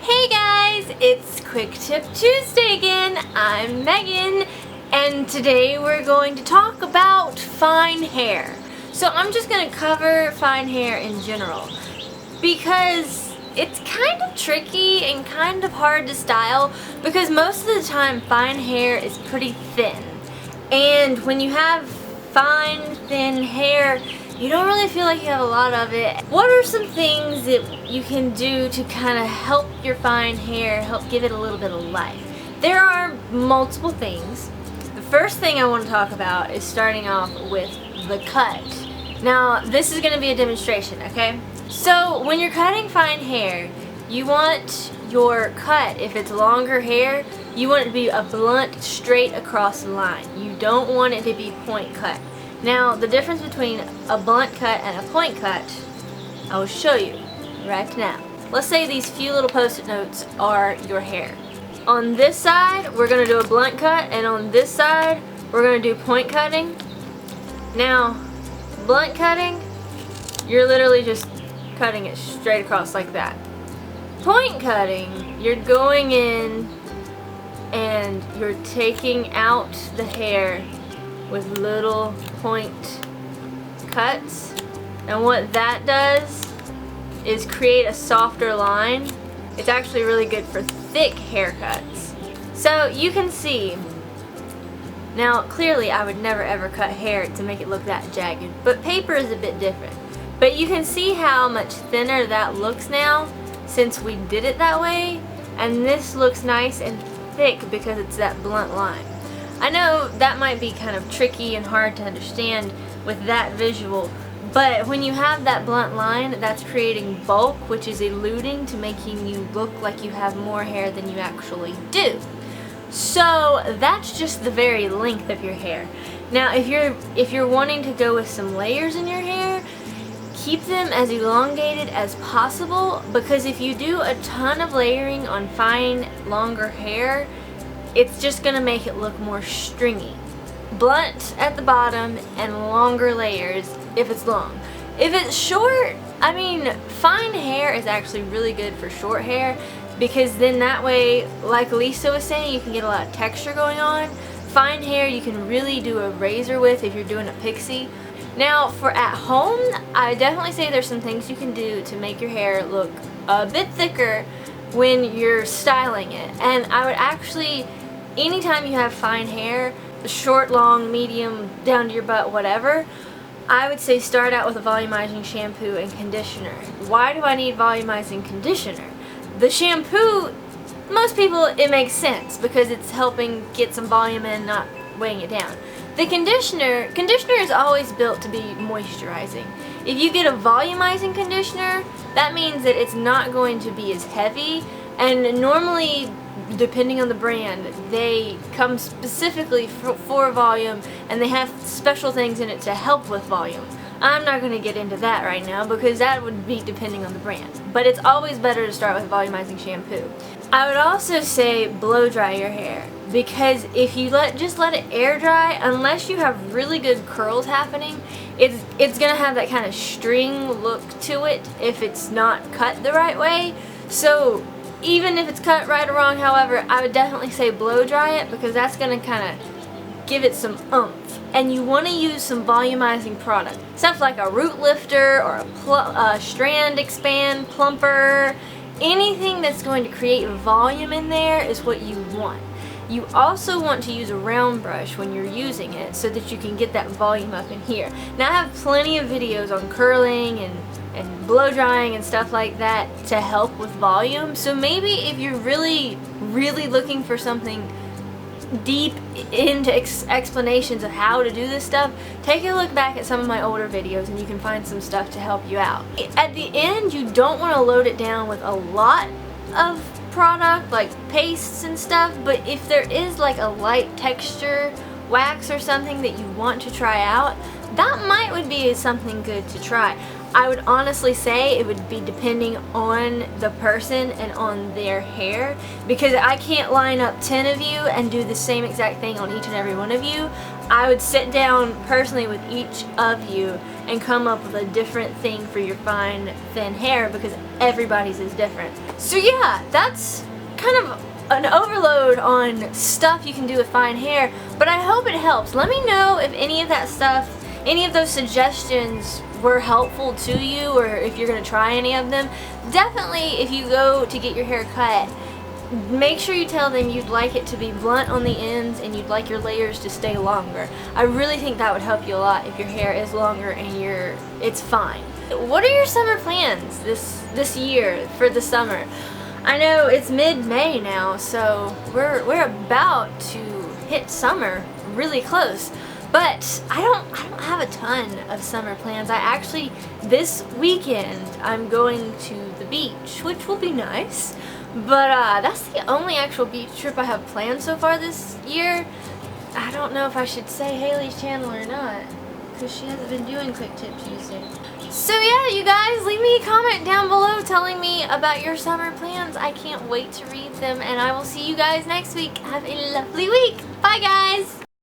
Hey guys, it's Quick Tip Tuesday again. I'm Megan, and today we're going to talk about fine hair. So I'm just going to cover fine hair in general because it's kind of tricky and kind of hard to style because most of the time fine hair is pretty thin. And when you have fine, thin hair, you don't really feel like you have a lot of it. What are some things that you can do to kind of help your fine hair, help give it a little bit of life? There are multiple things. The first thing I want to talk about is starting off with the cut. Now, this is going to be a demonstration, okay? So, when you're cutting fine hair, you want your cut, if it's longer hair, you want it to be a blunt, straight across the line. You don't want it to be point cut. Now, the difference between a blunt cut and a point cut, I will show you right now. Let's say these few little post-it notes are your hair. On this side, we're going to do a blunt cut, and on this side, we're going to do point cutting. Now, blunt cutting, you're literally just cutting it straight across like that. Point cutting, you're going in and you're taking out the hair with little point cuts, and what that does is create a softer line. It's actually really good for thick haircuts. So you can see, now clearly I would never ever cut hair to make it look that jagged, but paper is a bit different. But you can see how much thinner that looks now since we did it that way, and this looks nice and thick because it's that blunt line. I know that might be kind of tricky and hard to understand with that visual, but when you have that blunt line, that's creating bulk, which is alluding to making you look like you have more hair than you actually do. So that's just the very length of your hair. Now if you're wanting to go with some layers in your hair, keep them as elongated as possible, because if you do a ton of layering on fine, longer hair, it's just gonna make it look more stringy. Blunt at the bottom and longer layers if it's long. If it's short, I mean, fine hair is actually really good for short hair, because then that way, like Lisa was saying, you can get a lot of texture going on. Fine hair you can really do a razor with if you're doing a pixie. Now for at home, I definitely say there's some things you can do to make your hair look a bit thicker when you're styling it. And I would actually, anytime you have fine hair, short, long, medium, down to your butt, whatever, I would say start out with a volumizing shampoo and conditioner. Why do I need volumizing conditioner? The shampoo, most people, it makes sense because it's helping get some volume in, not weighing it down. The conditioner is always built to be moisturizing. If you get a volumizing conditioner, that means that it's not going to be as heavy, and normally, depending on the brand, they come specifically for volume, and they have special things in it to help with volume. I'm not going to get into that right now because that would be depending on the brand, but it's always better to start with volumizing shampoo. I would also say blow dry your hair, because if you just let it air dry, unless you have really good curls happening, it's gonna have that kind of string look to it if it's not cut the right way. So even if it's cut right or wrong, however, I would definitely say blow dry it, because that's gonna kind of give it some oomph. And you want to use some volumizing product, stuff like a root lifter or a strand expand plumper. Anything that's going to create volume in there is what you want. You also want to use a round brush when you're using it so that you can get that volume up in here. Now I have plenty of videos on curling and blow drying and stuff like that to help with volume. So maybe if you're really looking for something deep into explanations of how to do this stuff, take a look back at some of my older videos and you can find some stuff to help you out. At the end, you don't want to load it down with a lot of product like pastes and stuff, but if there is like a light texture wax or something that you want to try out, that would be something good to try. I would honestly say it would be depending on the person and on their hair, because I can't line up 10 of you and do the same exact thing on each and every one of you. I would sit down personally with each of you and come up with a different thing for your fine, thin hair, because everybody's is different. So yeah, that's kind of an overload on stuff you can do with fine hair, but I hope it helps. Let me know if any of that stuff, any of those suggestions were helpful to you, or if you're going to try any of them. Definitely, if you go to get your hair cut, make sure you tell them you'd like it to be blunt on the ends and you'd like your layers to stay longer. I really think that would help you a lot if your hair is longer and it's fine. What are your summer plans this year for the summer? I know it's mid-May now, so we're about to hit summer really close. But I don't have a ton of summer plans. I actually, this weekend, I'm going to the beach, which will be nice. But that's the only actual beach trip I have planned so far this year. I don't know if I should say Haley's channel or not, because she hasn't been doing Quick Tip Tuesday. So yeah, you guys, leave me a comment down below telling me about your summer plans. I can't wait to read them, and I will see you guys next week. Have a lovely week. Bye, guys.